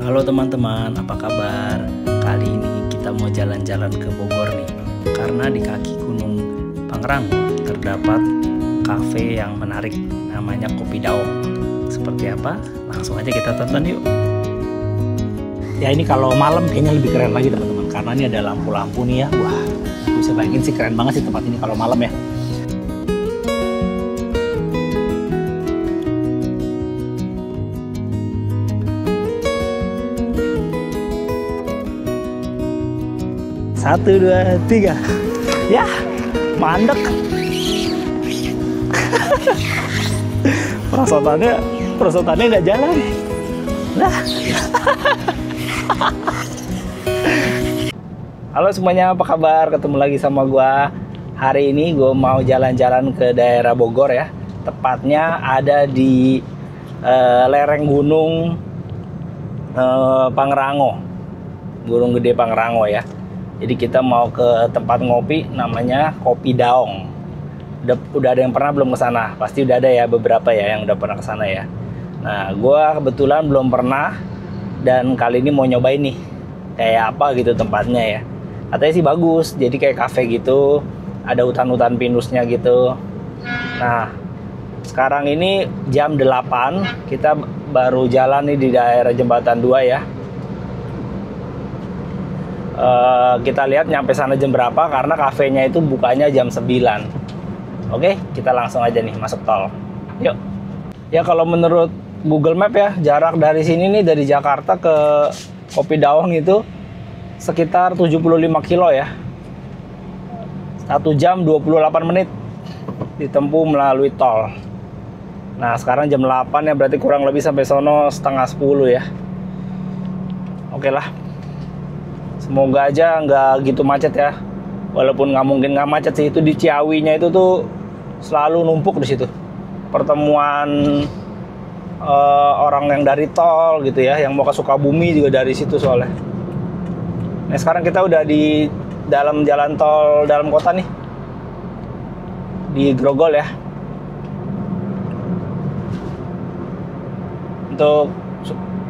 Halo teman-teman, apa kabar? Kali ini kita mau jalan-jalan ke Bogor nih. Karena di kaki Gunung Pangrango terdapat kafe yang menarik, namanya Kopi Daong. Seperti apa? Langsung aja kita tonton yuk. Ya ini kalau malam kayaknya lebih keren lagi teman-teman, karena ini ada lampu-lampu nih ya. Wah, bisa bayangin sih keren banget sih tempat ini kalau malam ya. Satu, dua, tiga. Ya, mandek. Perosotannya nggak jalan. Nah. Halo semuanya, apa kabar? Ketemu lagi sama gua. Hari ini gue mau jalan-jalan ke daerah Bogor ya. Tepatnya ada di lereng gunung Pangrango. Gunung Gede Pangrango ya. Jadi kita mau ke tempat ngopi namanya Kopi Daong. Udah ada yang pernah belum ke sana? Pasti udah ada ya, beberapa ya yang udah pernah ke sana ya. Nah, gua kebetulan belum pernah dan kali ini mau nyobain nih kayak apa gitu tempatnya ya. Katanya sih bagus, jadi kayak kafe gitu, ada hutan-hutan pinusnya gitu. Nah, sekarang ini jam 8, kita baru jalan nih di daerah Jembatan 2 ya. Kita lihat nyampe sana jam berapa, karena kafenya itu bukanya jam 9. Oke, kita langsung aja nih masuk tol. Yuk. Ya kalau menurut Google Map ya, jarak dari sini nih, dari Jakarta ke Kopi Daong itu sekitar 75 kilo ya. 1 jam 28 menit ditempuh melalui tol. Nah sekarang jam 8 ya, berarti kurang lebih sampai sono setengah 10 ya. Oke lah. Semoga aja nggak gitu macet ya. Walaupun nggak mungkin nggak macet sih, itu di Ciawinya itu tuh selalu numpuk di situ. Pertemuan orang yang dari tol gitu ya, yang mau ke Sukabumi juga dari situ soalnya. Nah sekarang kita udah di dalam jalan tol dalam kota nih, di Grogol ya. Untuk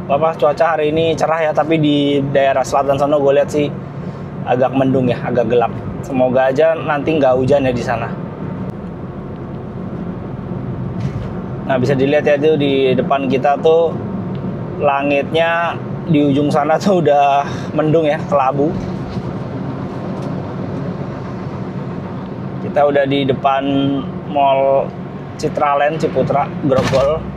cuaca hari ini cerah ya, tapi di daerah selatan sana gue lihat sih agak mendung ya, agak gelap. Semoga aja nanti nggak hujan ya di sana. Nah bisa dilihat ya tuh di depan kita tuh langitnya di ujung sana tuh udah mendung ya, kelabu. Kita udah di depan Mall Citraland Ciputra Grogol.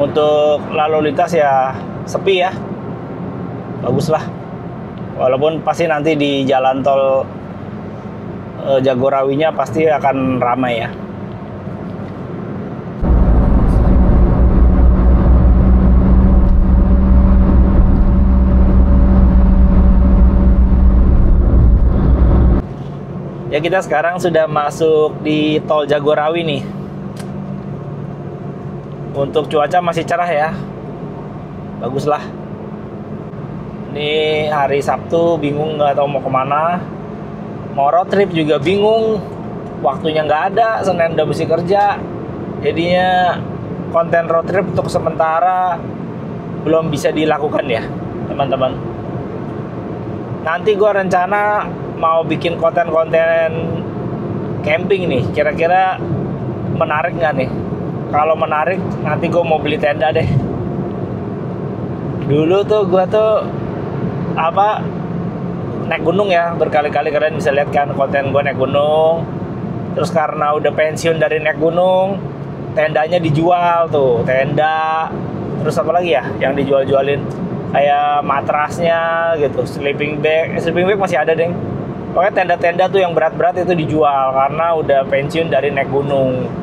Untuk lalu lintas ya sepi ya, bagus lah. Walaupun pasti nanti di jalan tol Jagorawinya pasti akan ramai ya. Ya kita sekarang sudah masuk di tol Jagorawi nih. Untuk cuaca masih cerah ya, bagus lah. Ini hari Sabtu, bingung nggak tahu mau kemana. Mau road trip juga bingung, waktunya nggak ada. Senin udah mesti kerja, jadinya konten road trip untuk sementara belum bisa dilakukan ya teman-teman. Nanti gue rencana mau bikin konten-konten camping nih, kira-kira menarik nggak nih? Kalau menarik, nanti gue mau beli tenda deh. Dulu tuh gue tuh naik gunung ya, berkali-kali kalian bisa lihat kan konten gue naik gunung. Terus karena udah pensiun dari naik gunung, tendanya dijual tuh, tenda. Terus apa lagi ya yang dijual-jualin? Kayak matrasnya gitu, sleeping bag masih ada deh. Pokoknya tenda-tenda tuh yang berat-berat itu dijual karena udah pensiun dari naik gunung.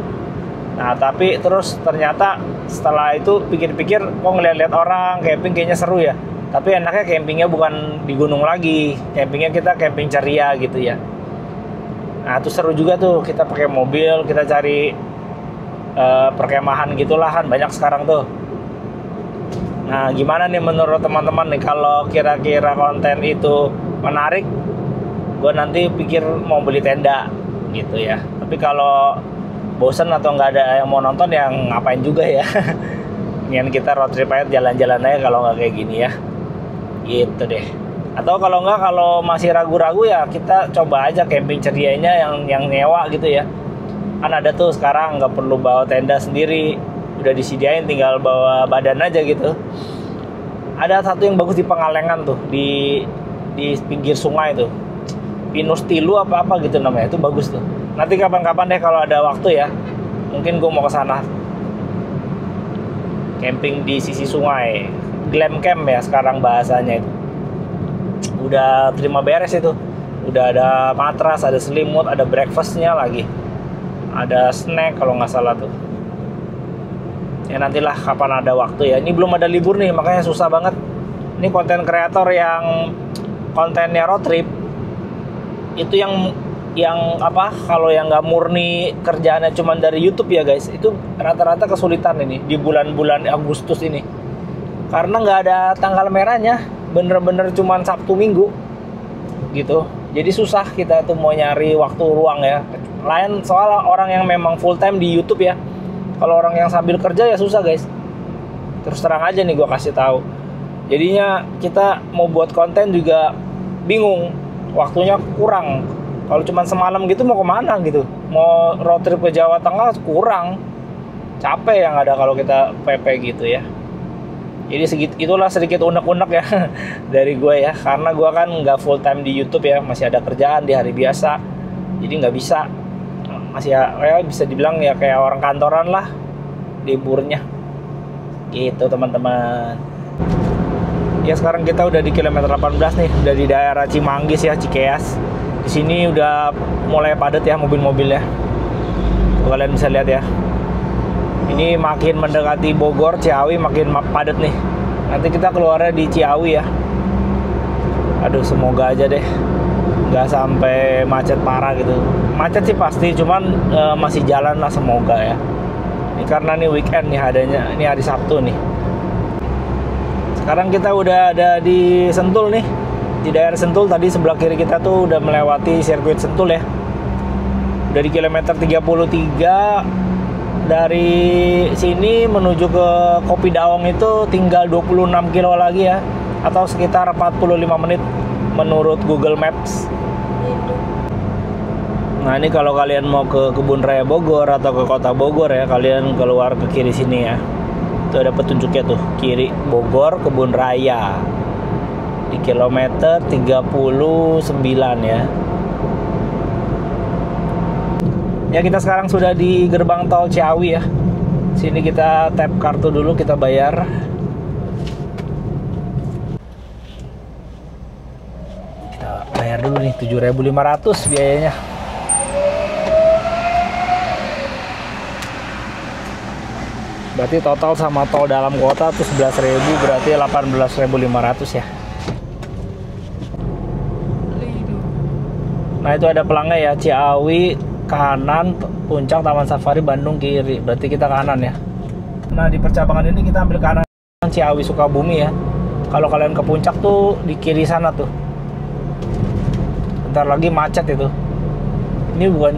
Nah tapi terus ternyata setelah itu pikir-pikir, kok ngeliat-liat orang camping kayaknya seru ya. Tapi enaknya campingnya bukan di gunung lagi, campingnya kita camping ceria gitu ya. Nah itu seru juga tuh, kita pakai mobil, kita cari perkemahan gitulah kan, banyak sekarang tuh. Nah gimana nih menurut teman-teman nih, kalau kira-kira konten itu menarik, gue nanti pikir mau beli tenda gitu ya. Tapi kalau bosen atau nggak ada yang mau nonton, yang ngapain juga ya. Nian kita road trip aja, jalan-jalan aja kalau nggak kayak gini ya. Gitu deh. Atau kalau nggak, kalau masih ragu-ragu ya kita coba aja camping cerianya yang nyewa gitu ya. Kan ada tuh sekarang nggak perlu bawa tenda sendiri, udah disediain, tinggal bawa badan aja gitu. Ada satu yang bagus di Pengalengan tuh, di pinggir sungai tuh, Pinus Tilu apa gitu namanya, itu bagus tuh. Nanti kapan-kapan deh kalau ada waktu ya, mungkin gue mau ke sana. Camping di sisi sungai, glam camp ya sekarang bahasanya itu. Udah terima beres itu, udah ada matras, ada selimut, ada breakfastnya lagi, ada snack kalau nggak salah tuh. Ya nantilah kapan ada waktu ya. Ini belum ada libur nih, makanya susah banget. Ini konten kreator yang kontennya road trip itu yang apa, kalau yang nggak murni kerjaannya cuma dari YouTube ya guys, itu rata-rata kesulitan ini di bulan-bulan Agustus ini, karena nggak ada tanggal merahnya, bener-bener cuma Sabtu Minggu gitu. Jadi susah kita tuh mau nyari waktu ruang ya. Lain soal orang yang memang full time di YouTube ya. Kalau orang yang sambil kerja ya susah guys. Terus terang aja nih gue kasih tahu. Jadinya kita mau buat konten juga bingung, waktunya kurang. Kalau cuma semalam gitu mau kemana gitu? Mau road trip ke Jawa Tengah kurang, capek yang ada kalau kita PP gitu ya. Jadi itulah sedikit unek-unek ya dari gue ya, karena gue kan nggak full time di YouTube ya, masih ada kerjaan di hari biasa, jadi nggak bisa, masih ya bisa dibilang ya kayak orang kantoran lah liburnya gitu teman-teman. Ya sekarang kita udah di kilometer 18 nih, udah di daerah Cimanggis ya, Cikeas. Di sini udah mulai padat ya mobil-mobilnya. Tuh, kalian bisa lihat ya. Ini makin mendekati Bogor, Ciawi makin padat nih. Nanti kita keluarnya di Ciawi ya. Aduh, semoga aja deh nggak sampai macet parah gitu. Macet sih pasti, cuman masih jalan lah, semoga ya. Ini karena nih weekend nih adanya, ini hari Sabtu nih. Sekarang kita udah ada di Sentul nih, di daerah Sentul. Tadi sebelah kiri kita tuh udah melewati sirkuit Sentul ya. Udah di kilometer 33. Dari sini menuju ke Kopi Daong itu tinggal 26 kilo lagi ya, atau sekitar 45 menit menurut Google Maps. Nah ini kalau kalian mau ke Kebun Raya Bogor atau ke Kota Bogor ya, kalian keluar ke kiri sini ya. Itu ada petunjuknya tuh, kiri Bogor Kebun Raya di kilometer 39 ya. Ya kita sekarang sudah di gerbang tol Ciawi ya. Sini kita tap kartu dulu, kita bayar. Kita bayar dulu nih, 7.500 biayanya. Berarti total sama tol dalam kota tuh 11.000, berarti 18.500 ya. Nah itu ada pelangnya ya, Ciawi kanan, Puncak Taman Safari Bandung kiri, berarti kita kanan ya. Nah di percabangan ini kita ambil kanan, Ciawi Sukabumi ya. Kalau kalian ke Puncak tuh di kiri sana tuh. Bentar lagi macet itu. Ini bukan,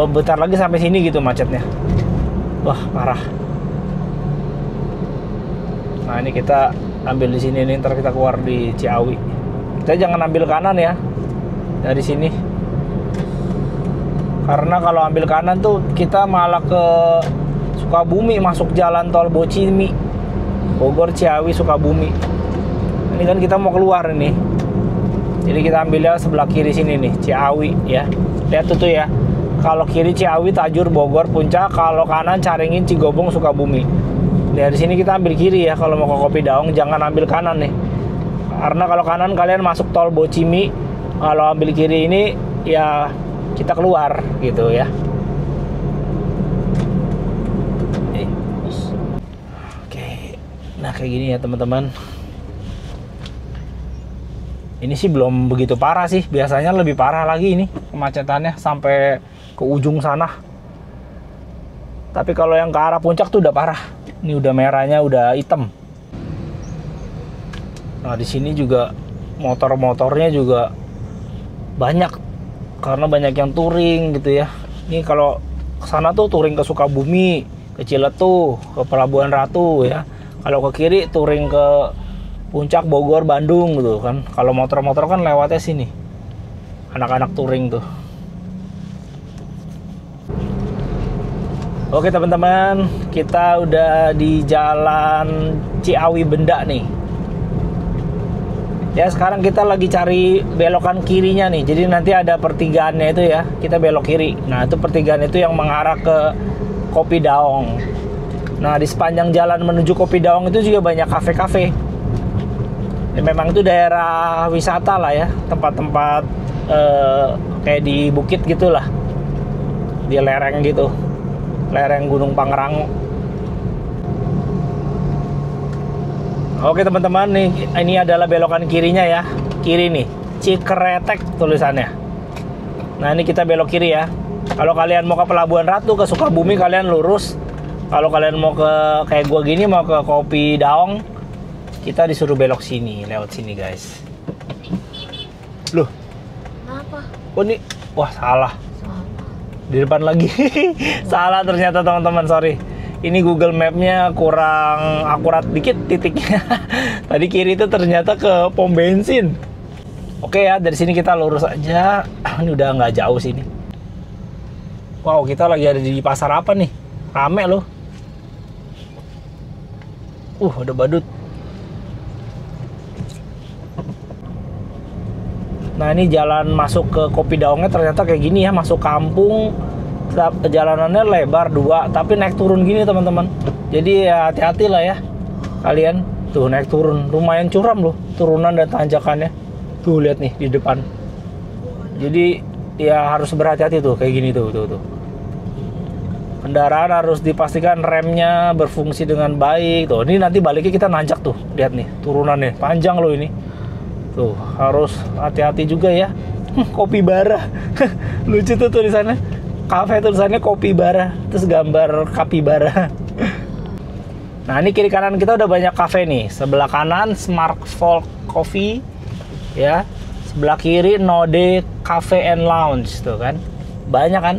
bentar lagi sampai sini gitu macetnya. Wah parah. Nah ini kita ambil di sini nih, ntar kita keluar di Ciawi. Kita jangan ambil kanan ya dari sini, karena kalau ambil kanan tuh kita malah ke Sukabumi, masuk jalan tol Bocimi, Bogor Ciawi Sukabumi. Ini kan kita mau keluar ini, jadi kita ambilnya sebelah kiri sini nih, Ciawi ya. Lihat tuh ya, kalau kiri Ciawi, Tajur, Bogor, Puncak. Kalau kanan Caringin, Cigobong, Sukabumi. Dari sini kita ambil kiri ya, kalau mau ke Kopi Daong jangan ambil kanan nih, karena kalau kanan kalian masuk tol Bocimi, kalau ambil kiri ini ya kita keluar gitu ya. Oke, nah kayak gini ya teman-teman. Ini sih belum begitu parah sih, biasanya lebih parah lagi ini kemacetannya sampai ke ujung sana. Tapi kalau yang ke arah Puncak tuh udah parah. Ini udah merahnya, udah hitam. Nah di sini juga motor-motornya juga banyak, karena banyak yang touring gitu ya. Ini kalau kesana tuh touring ke Sukabumi, ke Ciletuh, ke Pelabuhan Ratu ya. Kalau ke kiri touring ke Puncak, Bogor, Bandung gitu kan. Kalau motor-motor kan lewatnya sini. Anak-anak touring tuh. Oke teman-teman, kita udah di Jalan Ciawi Benda nih. Ya sekarang kita lagi cari belokan kirinya nih. Jadi nanti ada pertigaannya itu ya, kita belok kiri. Nah itu pertigaan itu yang mengarah ke Kopi Daong. Nah di sepanjang jalan menuju Kopi Daong itu juga banyak kafe-kafe. Ya, memang itu daerah wisata lah ya, tempat-tempat kayak di bukit gitulah, di lereng gitu, lereng Gunung Pangrango. Oke teman-teman, nih ini adalah belokan kirinya ya, kiri nih, Cikretek tulisannya. Nah ini kita belok kiri ya. Kalau kalian mau ke Pelabuhan Ratu, ke Sukabumi kalian lurus. Kalau kalian mau ke kayak gua gini, mau ke Kopi Daong, kita disuruh belok sini, lewat sini guys. Loh, Apa? oh ini, wah salah. Di depan lagi. Salah ternyata teman-teman, sorry. Ini Google Map-nya kurang akurat dikit titiknya. Tadi kiri itu ternyata ke pom bensin. Oke ya, dari sini kita lurus aja. Ini udah nggak jauh sini. Wow, kita lagi ada di pasar apa nih? Rame loh. Ada badut. Nah ini jalan masuk ke Kopi Daongnya ternyata kayak gini ya, masuk kampung. Jalanannya lebar 2, tapi naik turun gini teman-teman. Jadi ya hati-hati lah ya kalian. Tuh naik turun, lumayan curam loh turunan dan tanjakannya. Tuh lihat nih di depan. Jadi ya harus berhati-hati tuh kayak gini tuh. Kendaraan harus dipastikan remnya berfungsi dengan baik. Tuh ini nanti baliknya kita nanjak tuh. Lihat nih turunannya panjang loh ini. Tuh harus hati-hati juga ya. Kopi bara. Lucu tuh tulisannya. Kafe tulisannya Kopi Bara, terus gambar kapibara. Nah ini kiri kanan kita udah banyak kafe nih. Sebelah kanan Smart Folk Coffee ya, sebelah kiri Node Cafe and Lounge tuh kan. Banyak kan.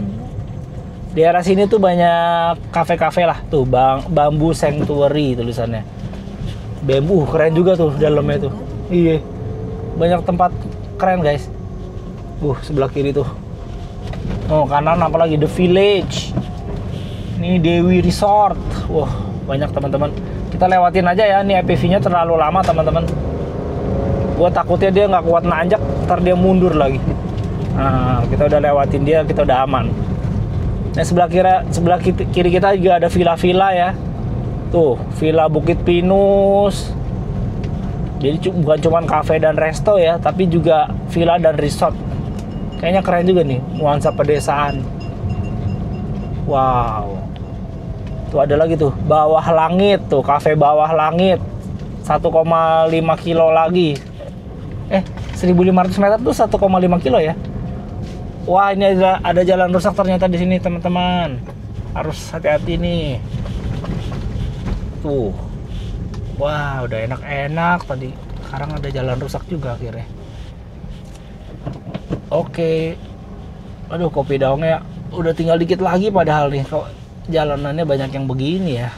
Di arah sini tuh banyak kafe-kafe lah. Tuh Bambu Sanctuary tulisannya. Bambu keren juga tuh dalamnya tuh. Iya. Banyak tempat keren guys. Sebelah kiri tuh. Oh kanan apalagi The Village. Ini Dewi Resort. Wah banyak teman-teman. Kita lewatin aja ya. Ini APV-nya terlalu lama teman-teman. Gue takutnya dia nggak kuat nanjak, ntar dia mundur lagi. Nah kita udah lewatin dia, kita udah aman. Nah sebelah kiri kita juga ada villa-villa ya. Tuh Villa Bukit Pinus. Jadi bukan cuma cafe dan resto ya, tapi juga villa dan resort. Kayaknya keren juga nih, nuansa pedesaan. Wow. Tuh ada lagi tuh, Bawah Langit tuh, kafe Bawah Langit. 1,5 kilo lagi. 1.500 meter tuh 1,5 kilo ya. Wah, ini ada jalan rusak ternyata di sini, teman-teman. Harus hati-hati nih. Tuh. Wah, udah enak-enak tadi. Sekarang ada jalan rusak juga akhirnya. Oke. Aduh, Kopi Daongnya udah tinggal dikit lagi padahal nih. Kok jalanannya banyak yang begini ya.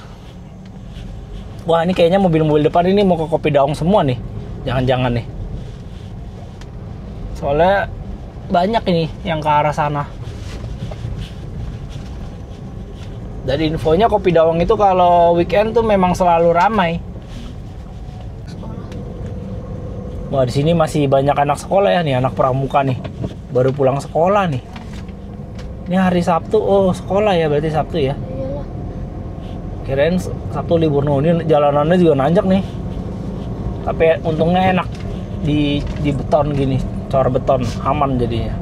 Wah, ini kayaknya mobil-mobil depan ini mau ke Kopi Daong semua nih. Jangan-jangan nih. Soalnya banyak ini yang ke arah sana. Dari infonya Kopi Daong itu kalau weekend tuh memang selalu ramai. Wah, di sini masih banyak anak sekolah ya nih, anak pramuka nih. Baru pulang sekolah nih. Ini hari Sabtu. Oh, sekolah ya berarti Sabtu ya. Iyalah. Kirain Sabtu libur. Ini jalanannya juga nanjak nih. Tapi untungnya enak di beton gini, cor beton, aman jadinya.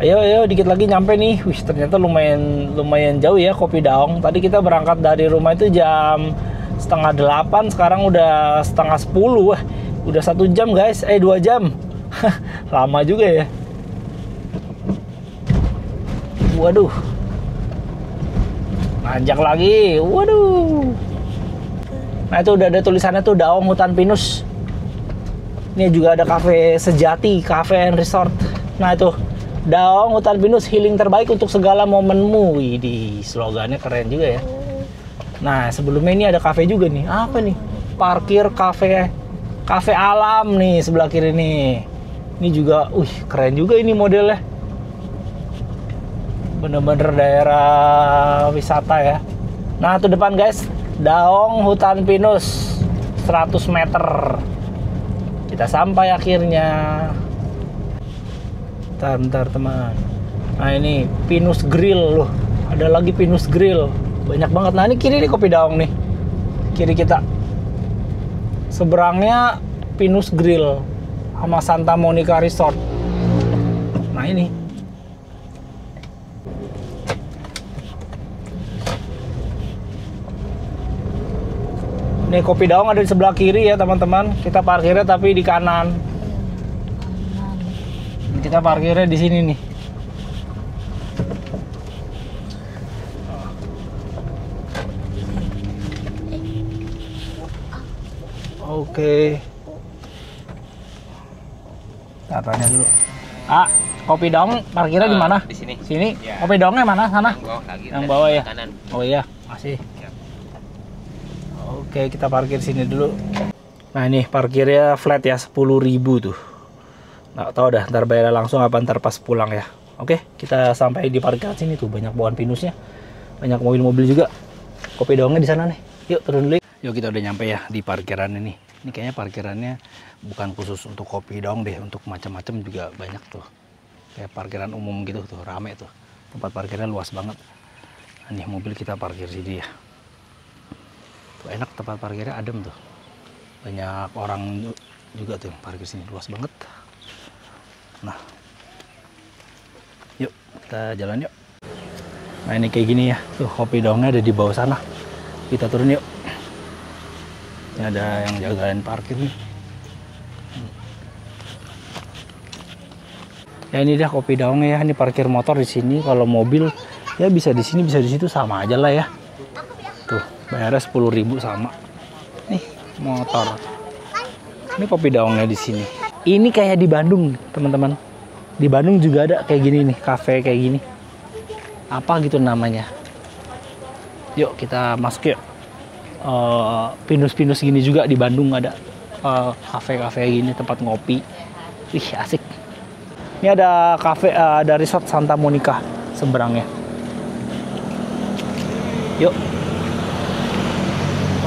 Ayo dikit lagi nyampe nih. Wih, ternyata lumayan jauh ya Kopi Daong. Tadi kita berangkat dari rumah itu jam 7:30, sekarang udah 9:30. Wah, udah 1 jam guys. 2 jam. Lama juga ya. Waduh. Nanjak lagi. Waduh. Nah itu udah ada tulisannya tuh Daong Hutan Pinus. Ini juga ada kafe Sejati, Cafe and Resort. Nah itu Daong hutan pinus, healing terbaik untuk segala momenmu. Wih, di slogannya keren juga ya. Nah, sebelumnya ini ada kafe juga nih. Apa nih? Parkir kafe. Kafe alam nih sebelah kiri nih. Ini juga, keren juga ini modelnya. Bener-bener daerah wisata ya. Nah, tuh depan guys, Daong hutan pinus 100 meter. Kita sampai akhirnya. Bentar teman. Nah, ini Pinus Grill loh. Ada lagi Pinus Grill. Banyak banget. Nah, ini kiri nih Kopi Daong nih. Kiri kita. Seberangnya Pinus Grill sama Santa Monica Resort. Nah, ini. Nih Kopi Daong ada di sebelah kiri ya teman-teman. Kita parkirnya tapi di kanan. Kita parkirnya di sini nih. Oke. Tanya dulu. Kopi Daong parkirnya di mana? Di sini. Sini. Ya. Kopi Daongnya mana? Sana? Yang bawah lagi. Yang bawah ya. Kanan. Oh iya, masih. Ya. Oke, kita parkir sini dulu. Nah, ini parkirnya flat ya, 10.000 tuh. Nggak tahu dah, ntar bayar langsung apa ntar pas pulang ya. Oke, kita sampai di parkiran sini tuh, banyak pohon pinusnya. Banyak mobil-mobil juga. Kopi Daongnya di sana nih. Yuk, turun dulu. Yuk, kita udah nyampe ya di parkiran ini. Ini kayaknya parkirannya bukan khusus untuk Kopi Daong deh, untuk macam-macam juga banyak tuh. Kayak parkiran umum gitu tuh, rame tuh. Tempat parkirnya luas banget. Nah, nih mobil kita parkir sini ya. Tuh enak, tempat parkirnya adem tuh. Banyak orang juga tuh yang parkir sini, luas banget. Nah, yuk kita jalan yuk. Nah, ini kayak gini ya. Tuh Kopi Daongnya ada di bawah sana. Kita turun yuk. Ini ada yang jagain parkir nih. Ya ini dah Kopi Daongnya ya. Ini parkir motor di sini. Kalau mobil ya bisa di sini bisa di situ, sama aja lah ya. Tuh bayarnya 10.000 sama. Nih motor. Ini Kopi Daongnya di sini. Ini kayak di Bandung teman-teman. Di Bandung juga ada kayak gini nih, kafe kayak gini. Apa gitu namanya? Yuk kita masuk yuk. Pinus-pinus gini juga di Bandung ada kafe-kafe gini, tempat ngopi. Wih asik. Ini ada kafe, ada resort Santa Monica seberangnya. Yuk.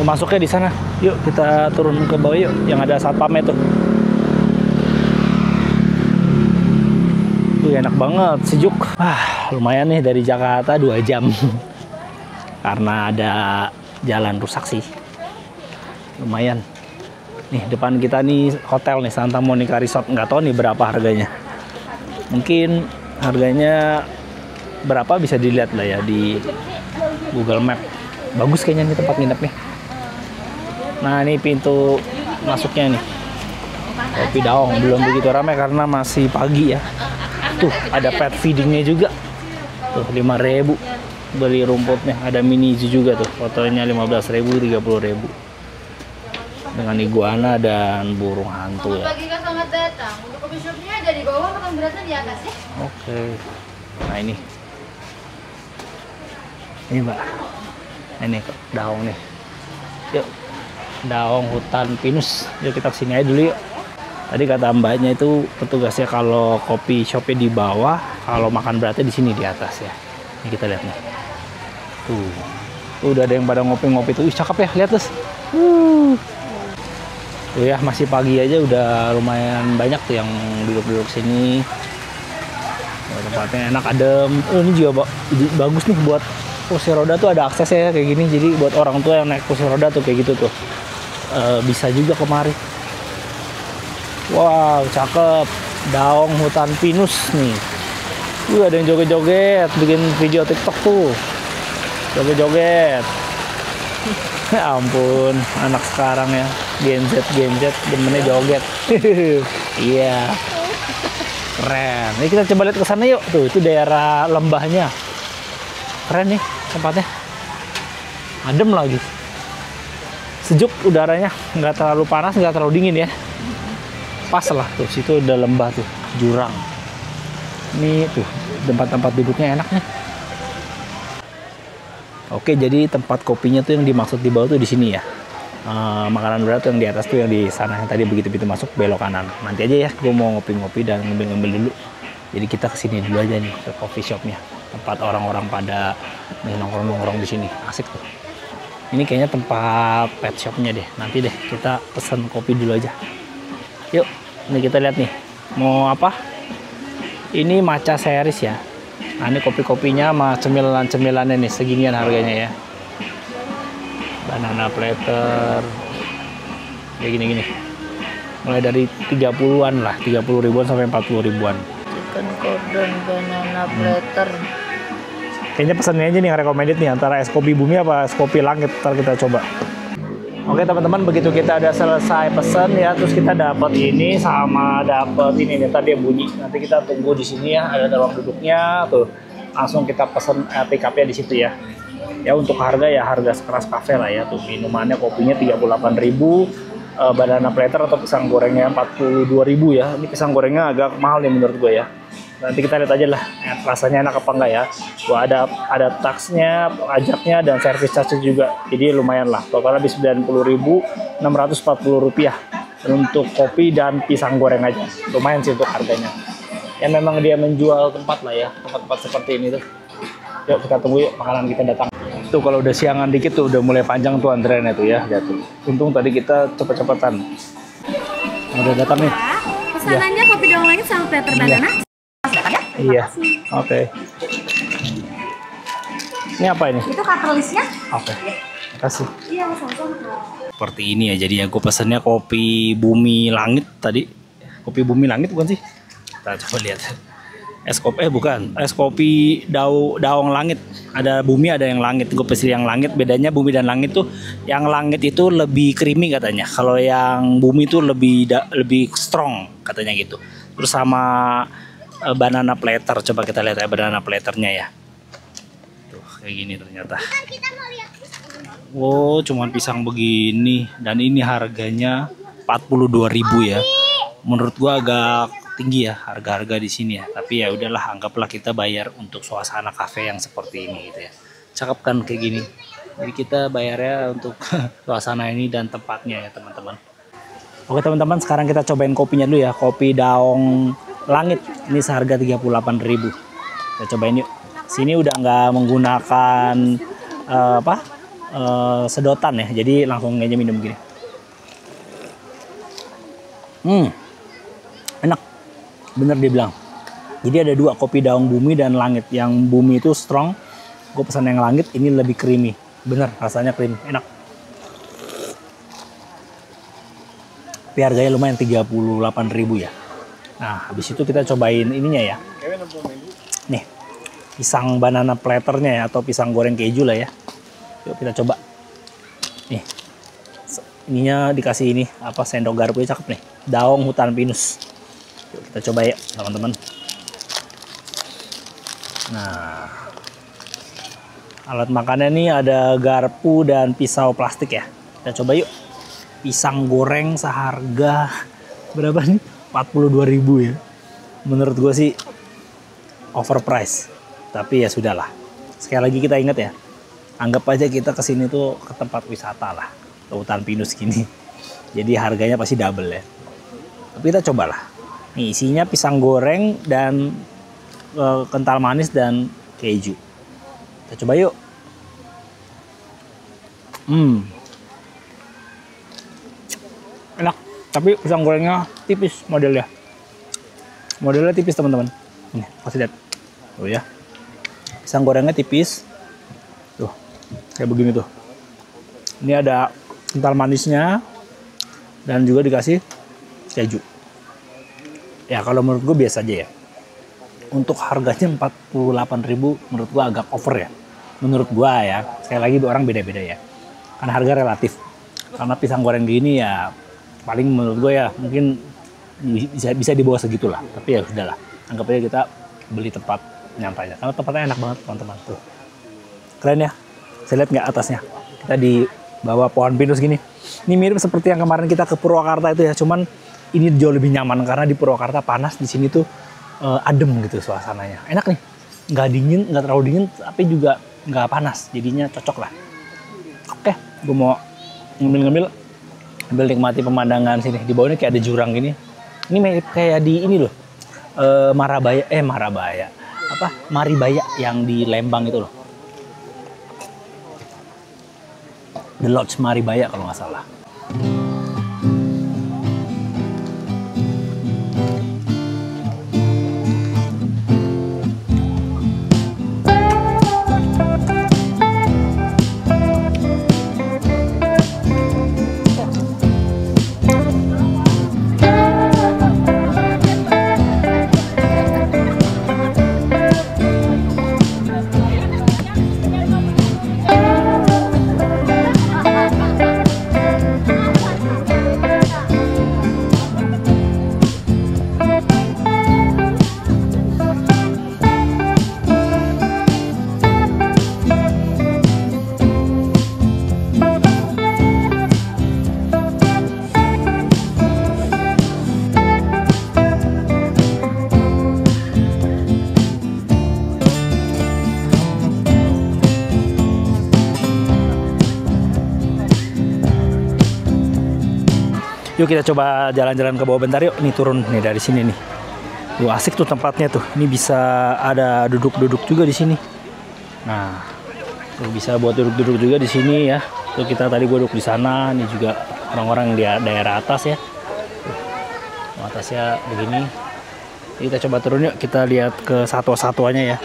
Masuknya di sana. Yuk kita turun ke bawah yuk, yang ada satpamnya tuh. Tuh enak banget, sejuk. Lumayan nih dari Jakarta 2 jam. Karena ada jalan rusak sih. Lumayan. Nih depan kita nih hotel nih, Santa Monica Resort. Nggak tahu nih berapa harganya. Mungkin harganya berapa bisa dilihat lah ya di Google Map. Bagus kayaknya nih tempat nginep nih. Nah ini pintu masuknya nih. Kopi Daong belum begitu ramai karena masih pagi ya. Tuh ada pet feedingnya juga. Tuh 5.000. Beli rumputnya, ada mini zoo juga tuh, fotonya 15.000, 30.000 dengan iguana dan burung hantu ya. Pagi Kak, selamat datang. Untuk kopi shopnya ada di bawah, makan beratnya di atas ya. Oke. Nah ini mbak, ini Daong nih. Yuk, Daong hutan pinus. Yuk kita kesini aja dulu yuk. Tadi kata mbaknya itu petugasnya kalau kopi shopnya di bawah, kalau makan beratnya di sini di atas ya. Ini kita lihat nih. Tuh udah ada yang pada ngopi-ngopi tuh. Ih, cakep ya, lihat terus. Tuh ya, masih pagi aja udah lumayan banyak tuh yang duduk-duduk sini. Tempatnya enak, adem. Ini juga bagus nih buat kursi roda tuh, ada aksesnya kayak gini. Jadi buat orang tua yang naik kursi roda tuh kayak gitu tuh. Bisa juga kemari. Wow, cakep. Daong hutan pinus nih. Ada yang joget-joget, bikin video TikTok tuh. Joget-joget. Ya ampun, anak sekarang ya. Gen Z demennya joget. Iya. Keren. Ini kita coba lihat ke sana yuk. Tuh, itu daerah lembahnya. Keren nih tempatnya. Adem lagi. Sejuk udaranya, nggak terlalu panas, nggak terlalu dingin ya. Pas lah tuh, situ udah lembah tuh, jurang. Ini tuh tempat-tempat duduknya enak nih. Oke, jadi tempat kopinya tuh yang dimaksud di bawah tuh di sini ya. Makanan berat tuh yang di atas tuh yang di sana, yang tadi begitu masuk belok kanan. Nanti aja ya, gue mau ngopi-ngopi dan ngambil-ngambil dulu. Jadi kita kesini dulu aja nih ke coffee shopnya, tempat orang-orang pada nongkrong-nongkrong di sini, asik tuh. Ini kayaknya tempat pet shopnya deh. Nanti deh kita pesen kopi dulu aja. Yuk, ini kita lihat nih, mau apa? Ini matcha series ya. Nah ini kopi-kopinya sama cemilan-cemilannya nih, seginian harganya ya. Banana platter kayak gini-gini, mulai dari 30-an lah, 30 ribuan sampai 40 ribuan. Chicken cordon banana platter. Kayaknya pesannya aja nih yang recommended nih, antara es kopi bumi apa es kopi langit. Ntar kita coba. Oke teman-teman, begitu kita udah selesai pesen ya, terus kita dapat ini sama dapat ini nih, tadi yang bunyi. Nanti kita tunggu di sini ya, ada ruang duduknya tuh. Langsung kita pesen pick up-nya di situ ya. Ya untuk harga ya harga sekeras kafe lah ya, tuh minumannya kopinya 38.000, banana platter atau pisang gorengnya 42.000 ya. Ini pisang gorengnya agak mahal nih menurut gue ya. Nanti kita lihat aja lah rasanya enak apa enggak ya. Gua ada taxnya, pajaknya dan service charge juga. Jadi lumayan lah. Total habis 90.640 rupiah untuk kopi dan pisang goreng aja. Lumayan sih untuk harganya. Ya memang dia menjual tempat lah ya, tempat-tempat seperti ini tuh. Yuk kita tunggu yuk makanan kita datang. Tuh kalau udah siangan dikit tuh udah mulai panjang tuh antreannya tuh ya, jatuh. Untung tadi kita cepet-cepetan. Udah datang nih. Pesanannya kopi daun langit sama platter banana. Iya. Oke. Ini apa ini? Itu catalystnya. Oke. Makasih. Iya, sama-sama. Seperti ini ya, jadi aku pesannya kopi bumi langit tadi. Kopi bumi langit bukan sih? Kita coba lihat. Es kopi bukan, es kopi daun langit. Ada bumi, ada yang langit. Gue pesen yang langit. Bedanya bumi dan langit tuh, yang langit itu lebih creamy katanya. Kalau yang bumi itu lebih strong katanya gitu. Terus sama banana platter, coba kita lihat ya banana platternya ya. Tuh kayak gini ternyata. Wow, cuman pisang begini dan ini harganya 42.000 ya. Menurut gua agak tinggi ya harga-harga di sini ya. Tapi ya udahlah, anggaplah kita bayar untuk suasana kafe yang seperti ini gitu ya. Cakep kan kayak gini. Jadi kita bayarnya untuk suasana ini dan tempatnya ya teman-teman. Oke teman-teman, sekarang kita cobain kopinya dulu ya. Kopi daun langit ini seharga 38.000. Kita cobain yuk. Sini udah nggak menggunakan sedotan ya. Jadi langsung aja minum gini. Enak. Bener dia bilang. Jadi ada dua, kopi daun bumi dan langit. Yang bumi itu strong, gue pesan yang langit ini lebih creamy. Bener, rasanya creamy, enak. Tapi harganya lumayan 38.000 ya. Nah, habis itu kita cobain ininya ya. Nih, pisang banana platternya ya, atau pisang goreng keju lah ya. Yuk kita coba. Nih, ininya dikasih ini apa, sendok garpunya cakep nih. Daun hutan pinus. Yuk kita coba ya teman-teman. Nah, alat makannya nih ada garpu dan pisau plastik ya. Kita coba yuk. Pisang goreng seharga berapa nih? 42.000 ya. Menurut gue sih overpriced. Tapi ya sudahlah. Sekali lagi kita ingat ya. Anggap aja kita kesini tuh ke tempat wisata lah. Ke hutan pinus gini. Jadi harganya pasti double ya. Tapi kita cobalah. Nih isinya pisang goreng dan kental manis dan keju. Kita coba yuk. Enak, tapi pisang gorengnya tipis modelnya. Modelnya tipis teman-teman. Nih, kasih lihat. Tuh ya. Pisang gorengnya tipis. Tuh, kayak begini tuh. Ini ada kental manisnya dan juga dikasih keju. Ya kalau menurut gue biasa aja ya. Untuk harganya 48.000 menurut gue agak over ya. Menurut gue ya. Sekali lagi orang beda-beda ya. Karena harga relatif. Karena pisang goreng gini ya paling menurut gue ya mungkin bisa di bawah segitulah. Tapi ya sudahlah. Anggap aja kita beli tempat nyampainya. Karena tempatnya enak banget teman-teman tuh. Keren ya. Saya lihat nggak atasnya. Kita di bawah pohon pinus gini. Ini mirip seperti yang kemarin kita ke Purwakarta itu ya. Cuman ini jauh lebih nyaman karena di Purwakarta panas, di sini tuh adem gitu suasananya. Enak nih, nggak dingin, nggak terlalu dingin, tapi juga nggak panas. Jadinya cocok lah. Oke, gue mau ngemil-ngemil sambil nikmati pemandangan sini. Di bawahnya kayak ada jurang gini. Ini mirip kayak di ini loh, Maribaya yang di Lembang itu loh. The Lodge Maribaya kalau nggak salah. Yuk kita coba jalan-jalan ke bawah bentar yuk. Nih turun nih dari sini nih. Tuh asik tuh tempatnya tuh. Ini bisa ada duduk-duduk juga di sini. Nah, tuh bisa buat duduk-duduk juga di sini ya. Tuh kita tadi duduk di sana. Ini juga orang-orang di daerah atas ya. Tuh, atasnya begini. Kita coba turun yuk. Kita lihat ke satwa-satwanya ya.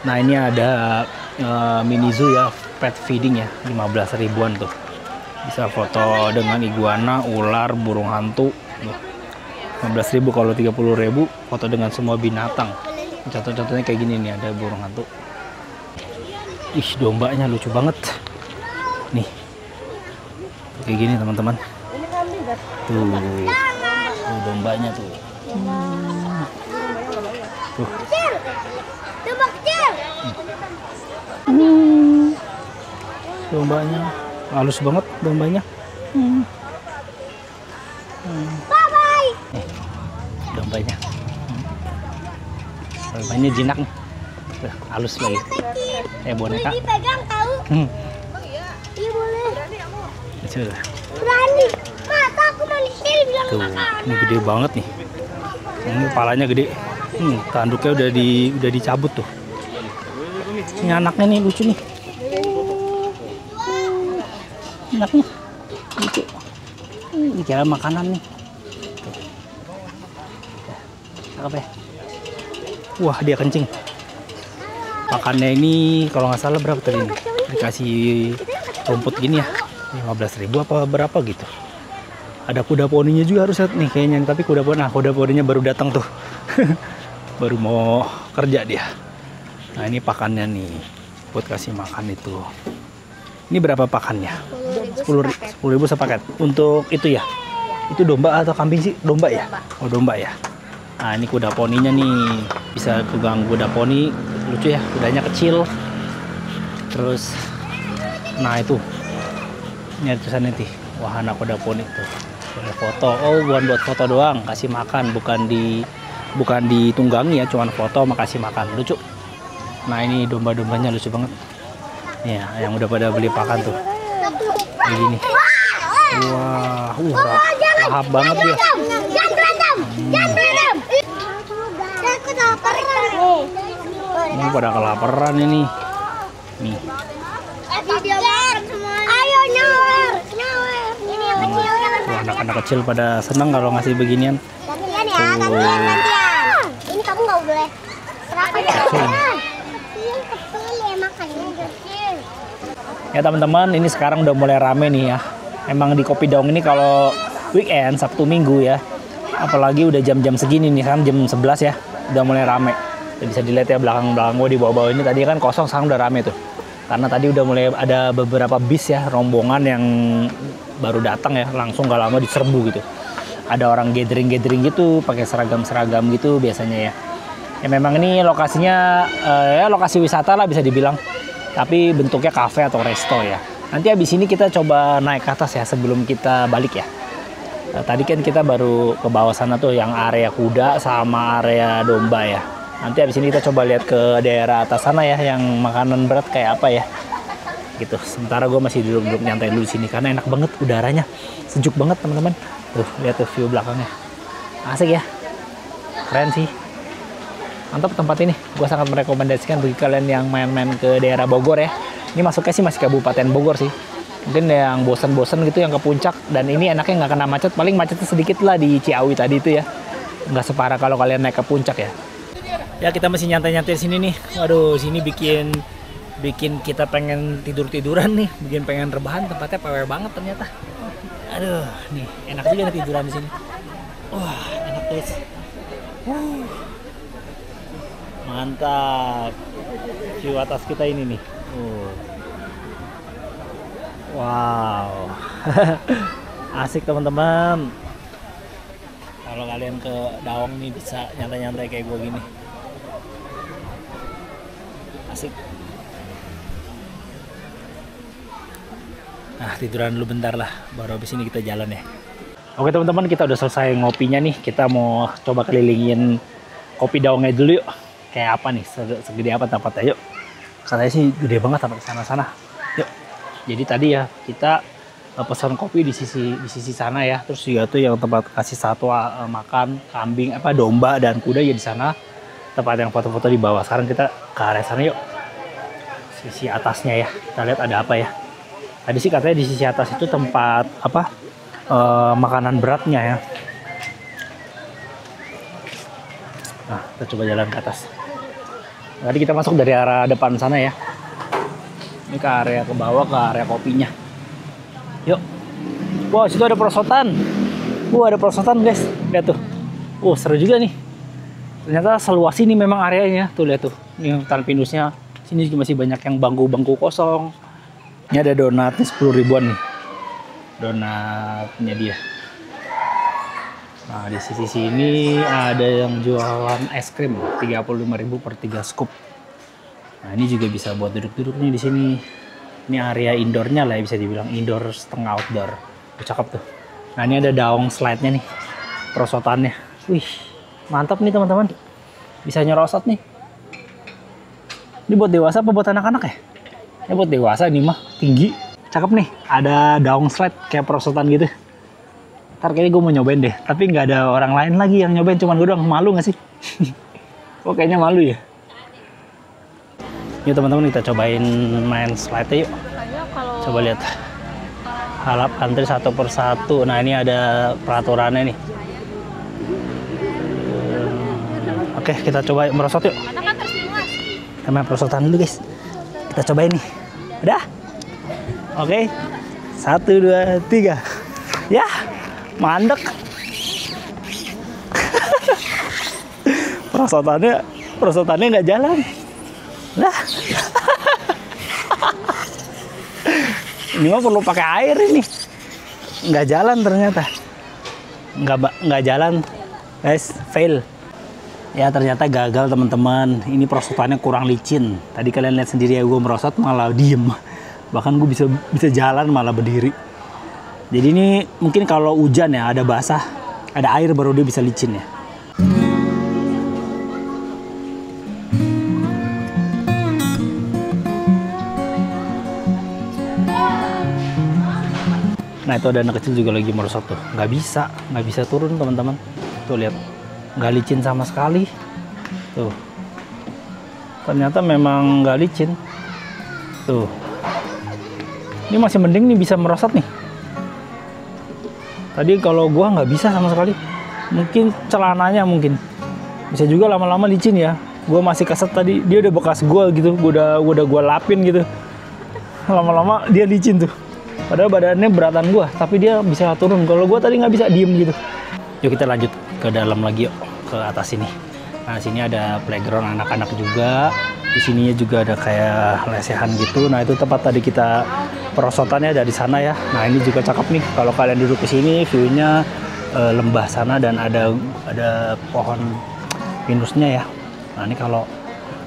Nah ini ada mini zoo ya, pet feeding ya, 15 ribuan tuh. Bisa foto dengan iguana, ular, burung hantu. 15.000 kalau 30.000 foto dengan semua binatang. Contoh-contohnya kayak gini nih, ada burung hantu. Ih, dombanya lucu banget. Nih. Kayak gini teman-teman. Tuh. Tuh dombanya tuh. Tuh. Dombanya halus banget dombanya. Bye-bye. Dombanya. Dombanya jinak nih. Tuh, halus lagi. Boneka. Dipegang tahu? Iya boleh. Coba. Berani. Masa aku manusia bilang Tuh, makanan. ini gede banget nih. Ini kepalanya gede. Tanduknya udah dicabut tuh. Ini anaknya nih lucu nih. Anaknya lucu. Dikira makanan nih. Apa ya? Wah, dia kencing. Pakannya ini kalau nggak salah berapa tadi ini? Dikasih rumput gini ya. 15.000 apa berapa gitu. Ada kuda poninya juga harus nih kayaknya, tapi kuda poninya baru datang tuh. Baru mau kerja dia. Nah, ini pakannya nih buat kasih makan itu. Ini berapa pakannya? 10.000 sepaket. Untuk itu ya? Itu domba atau kambing sih? Domba ya? Oh, domba ya. Nah, ini kuda poninya nih. Bisa pegang kuda poni. Lucu ya, kudanya kecil. Terus nah itu. Ini tulisannya nih. Wahana kuda poni tuh. Ada foto. Oh, buat foto doang, kasih makan, bukan ditunggangi ya, cuman foto sama kasih makan. Lucu. Nah, ini domba-dombanya lucu banget. Ya, yang udah pada beli pakan tuh. Kayak gini. Wah, lahap banget dia. Jangan berantem. Jangan berantem. Aku lapar. Ini pada kelaparan ini. Nih. Ayo nyawer. Ini yang kecil. Tuh, anak-anak kecil pada seneng kalau ngasih beginian. Gantian ya, gantian. Ini kamu nggak boleh. Serahkan ya. Ya teman-teman, ini sekarang udah mulai rame nih ya. Emang di Kopi Daung ini kalau weekend, Sabtu Minggu ya, apalagi udah jam-jam segini nih, kan jam 11 ya, udah mulai rame. Bisa dilihat ya belakang-belakang gue di bawah-bawah ini, tadi kan kosong, sekarang udah rame tuh. Karena tadi udah mulai ada beberapa bis ya, rombongan yang baru datang ya, langsung gak lama diserbu gitu. Ada orang gathering-gathering gitu, pakai seragam-seragam gitu biasanya ya. Ya memang ini lokasinya ya lokasi wisata lah bisa dibilang. Tapi bentuknya kafe atau resto ya. Nanti habis ini kita coba naik ke atas ya sebelum kita balik ya. Tadi kan kita baru ke bawah sana tuh yang area kuda sama area domba ya. Nanti abis ini kita coba lihat ke daerah atas sana ya, yang makanan berat kayak apa ya. Gitu. Sementara gue masih duduk-duduk nyantai dulu di sini karena enak banget udaranya, sejuk banget teman-teman. Tuh lihat tuh view belakangnya, asik ya, keren sih, mantap tempat ini. Gue sangat merekomendasikan bagi kalian yang main-main ke daerah Bogor ya. Ini masuknya sih masih Kabupaten Bogor sih. Mungkin yang bosan-bosan gitu yang ke puncak, dan ini enaknya nggak kena macet, paling macetnya sedikit lah di Ciawi tadi itu ya, nggak separah kalau kalian naik ke puncak ya. Ya kita masih nyantai-nyantai di sini nih. Waduh, sini bikin kita pengen tiduran nih, bikin pengen rebahan. Tempatnya PW banget ternyata. Aduh, nih enak juga nih tiduran di sini. Wah, enak guys. Mantap. View atas kita ini nih. Wow. Asik teman-teman. Kalau kalian ke Dawang nih bisa nyantai-nyantai kayak gue gini. Asik. Nah, tiduran dulu bentar lah, baru habis ini kita jalan ya. Oke teman-teman, kita udah selesai ngopinya nih. Kita mau coba kelilingin kopi Dawangnya dulu yuk. Kayak apa nih, segede apa tempatnya, yuk. Katanya sih gede banget sampai sana-sana. Yuk. Jadi tadi ya kita pesan kopi di sisi sana ya. Terus juga tuh yang tempat kasih satwa makan, kambing, domba dan kuda ya di sana. Tempat yang foto-foto di bawah. Sekarang kita ke area sana yuk. Sisi atasnya ya. Kita lihat ada apa ya. Tadi sih katanya di sisi atas itu tempat makanan beratnya ya. Nah, kita coba jalan ke atas. Tadi kita masuk dari arah depan sana ya. Ini ke area ke bawah, ke area kopinya. Yuk. Wow, situ ada perosotan. Ada perosotan guys. Lihat tuh. Seru juga nih. Ternyata seluas ini memang areanya. Tuh lihat tuh. Ini hutan pindusnya. Sini juga masih banyak yang bangku-bangku kosong. Ini ada donatnya 10 ribuan nih. Donatnya dia. Nah, di sisi sini ada yang jualan es krim 35.000 per 3 scoop. Nah, ini juga bisa buat duduk-duduk nih di sini. Ini area indoornya lah ya, bisa dibilang indoor setengah outdoor. Cakep tuh. Nah, ini ada Dawang slide-nya nih. Perosotannya. Wih, mantap nih teman-teman. Bisa nyerosot nih. Ini buat dewasa apa buat anak-anak ya? Ini buat dewasa nih mah, tinggi. Cakep nih, ada Dawang slide kayak perosotan gitu. Ntar kayaknya gue mau nyobain deh, tapi nggak ada orang lain lagi yang nyobain, cuman gue doang. Malu nggak sih? Kok kayaknya malu ya? Yuk teman-teman, kita cobain main slide yuk. Coba lihat. Halap antri satu persatu. Nah, ini ada peraturannya nih. Oke, kita coba merosot yuk. Kita main perosotan dulu guys. Kita cobain nih. Udah? Oke. 1, 2, 3. Ya, mandek. Perosotannya nggak jalan. Lah. Ini mah perlu pakai air ini. Nggak jalan ternyata. Nggak jalan. Guys, fail. Ya ternyata gagal teman-teman. Ini perosotannya kurang licin. Tadi kalian lihat sendiri ya, gue merosot malah diem. Bahkan gue bisa jalan malah berdiri. Jadi ini mungkin kalau hujan ya, ada basah, ada air baru dia bisa licin ya. Nah, itu ada anak kecil juga lagi merosot tuh. Nggak bisa turun teman-teman. Tuh lihat, nggak licin sama sekali. Tuh, ternyata memang nggak licin. Tuh, ini masih mending nih bisa merosot nih. Tadi kalau gua nggak bisa sama sekali. Mungkin celananya mungkin. Bisa juga lama-lama licin ya. Gua masih keset tadi, dia udah bekas gua gitu. Gua udah gua lapin gitu. Lama-lama dia licin tuh. Padahal badannya beratan gua, tapi dia bisa turun. Kalau gua tadi nggak bisa, diem gitu. Yuk kita lanjut ke dalam lagi yuk, ke atas sini. Nah, sini ada playground anak-anak juga. Di sininya juga ada kayak lesehan gitu. Nah, itu tempat tadi kita perosotannya dari sana ya. Nah, ini juga cakep nih. Kalau kalian duduk di sini, view-nya lembah sana dan ada pohon pinusnya ya. Nah, ini kalau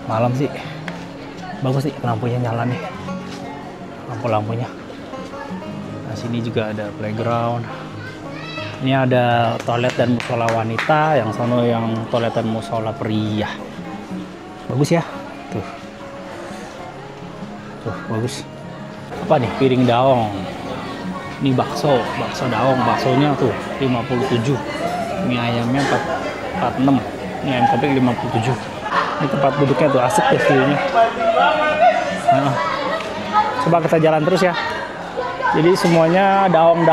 malam sih bagus sih, lampunya nyala nih. Lampu-lampunya. Nah, sini juga ada playground. Ini ada toilet dan musola wanita, yang sono yang toilet dan musola pria. Bagus ya, tuh. Tuh, bagus. Apa nih? Piring daong. Ini bakso daong. Baksonya tuh 57. Mie ayamnya 46. Ini ayam kopik 57. Ini tempat duduknya tuh asik deh view-nya. Nah, coba kita jalan terus ya. Jadi semuanya daong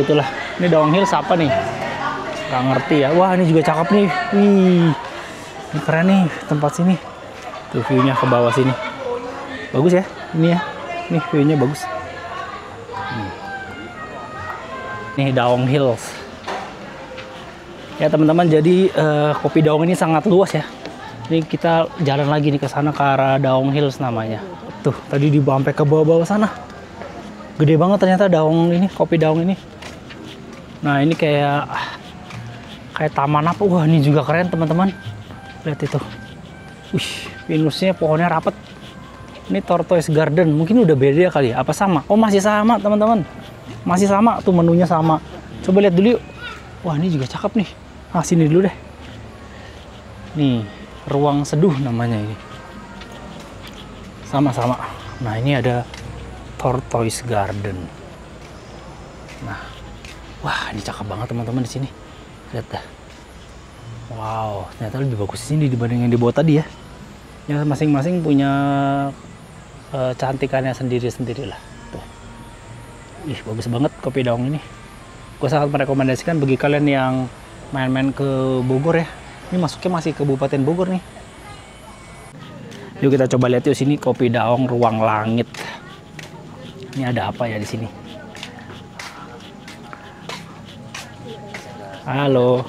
gitulah. Ini Daong Hills apa nih? Nggak ngerti ya. Wah, ini juga cakep nih. Wih, ini keren nih tempat sini. Tuh view-nya ke bawah sini. Bagus ya, ini ya. Nih view-nya bagus. Nih Daong Hills. Ya teman-teman, jadi Kopi Daong ini sangat luas ya. Ini kita jalan lagi nih ke sana ke arah Daong Hills namanya. Tuh, tadi dibawa sampai ke bawah-bawah sana. Gede banget ternyata Daong ini, Kopi Daong ini. Nah, ini kayak taman apa? Wah, ini juga keren teman-teman. Lihat itu. Wih, pinusnya pohonnya rapet. Ini Tortoise Garden. Mungkin udah beda kali ya? Apa sama? Oh, masih sama teman-teman. Masih sama tuh, menunya sama. Coba lihat dulu yuk. Wah, ini juga cakep nih. Ah, sini dulu deh. Nih, Ruang Seduh namanya ini. Sama-sama. Nah, ini ada Tortoise Garden. Nah, wah, ini cakep banget teman-teman di sini. Lihat dah. Wow, ternyata lebih bagus di sini dibanding yang di bawah tadi ya. Ya, masing-masing punya cantikannya sendiri-sendiri lah. Tuh. Ih, bagus banget Kopi Daong ini. Gue sangat merekomendasikan bagi kalian yang main-main ke Bogor ya. Ini masuknya masih ke Kabupaten Bogor nih. Yuk kita coba lihat yuk sini Kopi Daong Ruang Langit. Ini ada apa ya di sini? Halo.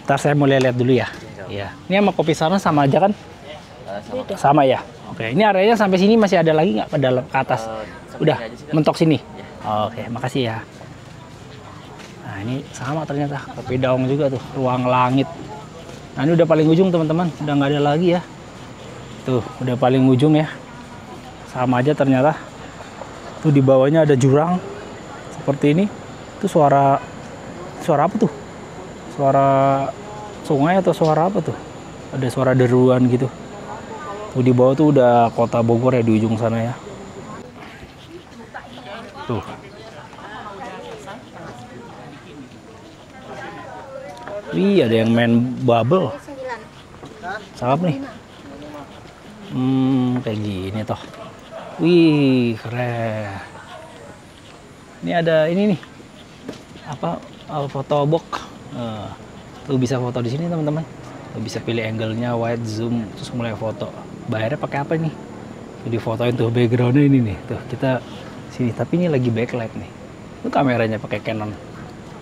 Ntar saya mau lihat dulu ya. Iya. Ini sama kopi sana sama aja kan? Sama ya. Oke. Ini areanya sampai sini masih ada lagi nggak ke dalam ke atas? Udah mentok sini. Oke, makasih ya. Nah, ini sama ternyata Kopi Daong juga tuh, Ruang Langit. Nah, ini udah paling ujung teman-teman, udah nggak ada lagi ya. Tuh, udah paling ujung ya. Sama aja ternyata. Tuh di bawahnya ada jurang seperti ini. Itu suara apa tuh? Suara sungai atau suara apa tuh? Ada suara deruan gitu. Tuh di bawah tuh udah kota Bogor ya di ujung sana ya. Tuh. Wih, ada yang main bubble. Cakep nih. Kayak gini toh. Wih, keren. Ini ada ini nih. Apa foto box. Tuh bisa foto di sini teman-teman. Tuh bisa pilih angle-nya, wide zoom, terus mulai foto. Bayarnya pakai apa nih? Tuh difotoin tuh background-nya ini nih. Tuh kita sini, tapi ini lagi backlight nih. Tuh kameranya pakai Canon.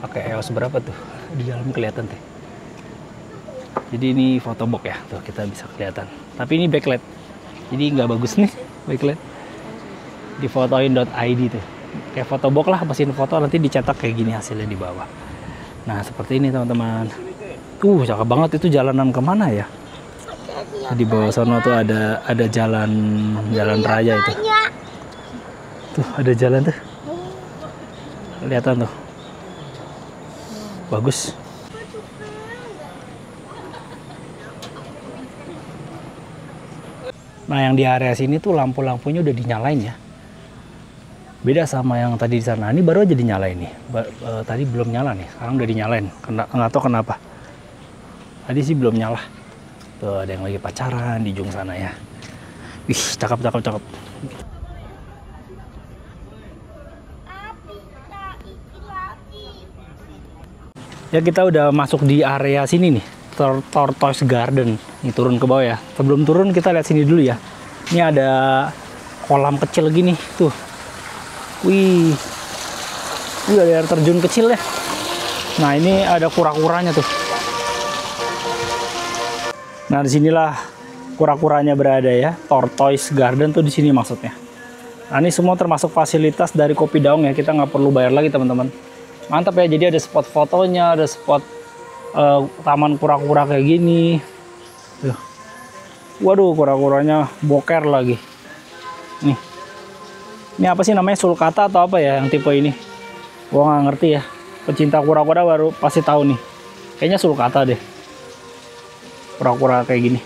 Pakai EOS berapa tuh? Di dalam kelihatan tuh. Jadi ini foto box ya. Tuh kita bisa kelihatan. Tapi ini backlight. Jadi nggak bagus nih backlight. Di fotoin.id tuh. Kayak foto box lah, mesin foto nanti dicetak kayak gini hasilnya di bawah. Nah, seperti ini teman-teman. Cakep banget. Itu jalanan kemana ya? Di bawah sana tuh ada jalan raya itu. Tuh ada jalan tuh. Kelihatan tuh. Bagus. Nah, yang di area sini tuh lampu-lampunya udah dinyalain ya. Beda sama yang tadi di sana. Ini baru aja dinyalain nih. Tadi belum nyala nih. Sekarang udah dinyalain. Nggak tahu kenapa. Tadi sih belum nyala. Tuh ada yang lagi pacaran di ujung sana ya. Wih, cakep. Ya, kita udah masuk di area sini nih. Tortoise Garden. Ini turun ke bawah ya. Sebelum turun kita lihat sini dulu ya. Ini ada kolam kecil gini tuh. Wih, ada air terjun kecil ya. Nah, ini ada kura-kuranya tuh. Nah, disinilah kura-kuranya berada ya. Tortoise Garden tuh di sini maksudnya. Nah, ini semua termasuk fasilitas dari Kopi Daong ya. Kita nggak perlu bayar lagi teman-teman. Mantap ya. Jadi ada spot fotonya, ada spot taman kura-kura kayak gini. Tuh. Waduh, kura-kuranya boker lagi. Nih. Ini apa sih namanya, sulcata atau apa ya yang tipe ini? Gua nggak ngerti ya. pecinta kura-kura baru pasti tahu nih. Kayaknya sulcata deh. Kura-kura kayak gini.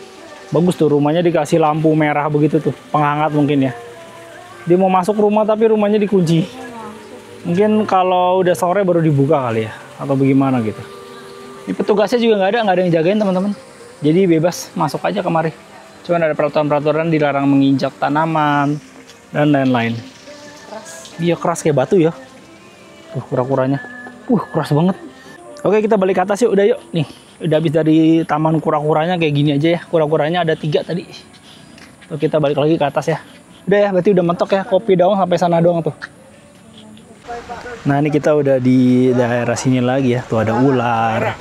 Bagus tuh, rumahnya dikasih lampu merah begitu tuh, penghangat mungkin ya. Dia mau masuk rumah tapi rumahnya dikunci. Mungkin kalau udah sore baru dibuka kali ya, atau bagaimana gitu. Ini petugasnya juga nggak ada yang jagain teman-teman. Jadi bebas masuk aja kemari. Cuman ada peraturan-peraturan dilarang menginjak tanaman dan lain-lain. Dia keras kayak batu ya. Tuh kura-kuranya. Keras banget. Oke, kita balik ke atas yuk. Udah yuk. Nih, udah habis dari taman kura-kuranya kayak gini aja ya. Kura-kuranya ada 3 tadi. Tuh, kita balik lagi ke atas ya. Udah ya, berarti udah mentok ya. Kopi daun sampai sana doang tuh. Nah, ini kita udah di daerah sini lagi ya. Tuh ada ular.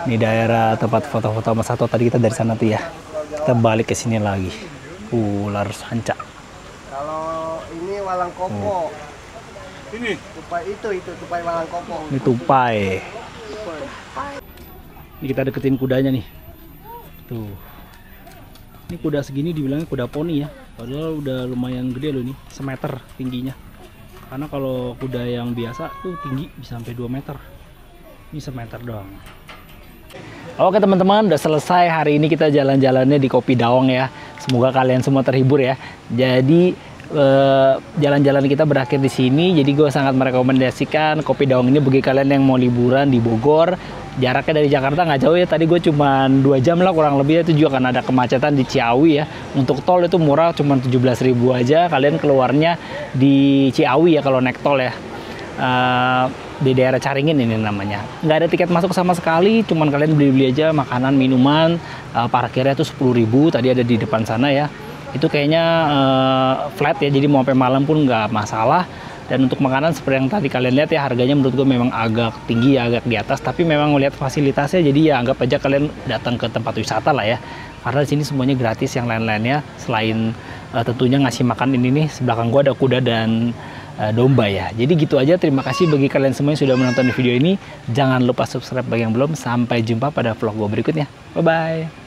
Ini daerah tempat foto-foto Mas Sato tadi kita dari sana tuh ya. Kita balik ke sini lagi. Ular sanca. Kalau ini walang kopo. Ini tupai itu tupai walang kopo. Ini tupai. Ini kita deketin kudanya nih. Tuh. Ini kuda segini dibilangnya kuda poni ya. Padahal udah lumayan gede loh ini, semeter tingginya. Karena kalau kuda yang biasa tuh tinggi bisa sampai 2 meter. Ini semeter doang. Oke teman-teman, udah selesai hari ini kita jalan-jalannya di Kopi Dawang ya. Semoga kalian semua terhibur ya. Jadi jalan-jalan kita berakhir di sini. Jadi gue sangat merekomendasikan Kopi Dawang ini bagi kalian yang mau liburan di Bogor. Jaraknya dari Jakarta nggak jauh ya. Tadi gue cuma 2 jam lah kurang lebih. Itu juga kan ada kemacetan di Ciawi ya. Untuk tol itu murah, cuma 17.000 aja. Kalian keluarnya di Ciawi ya kalau naik tol ya. Di daerah Caringin ini namanya. Nggak ada tiket masuk sama sekali. Cuman kalian beli-beli aja makanan, minuman. Parkirnya tuh 10.000. Tadi ada di depan sana ya. Itu kayaknya flat ya, jadi mau sampai malam pun nggak masalah. Dan untuk makanan seperti yang tadi kalian lihat ya, harganya menurut gue memang agak tinggi ya, agak di atas. Tapi memang melihat fasilitasnya, jadi ya anggap aja kalian datang ke tempat wisata lah ya. Karena di sini semuanya gratis, yang lain-lainnya selain tentunya ngasih makan ini nih. Sebelakang gue ada kuda dan domba ya. Jadi gitu aja, terima kasih bagi kalian semua yang sudah menonton video ini. Jangan lupa subscribe bagi yang belum. Sampai jumpa pada vlog gue berikutnya. Bye-bye.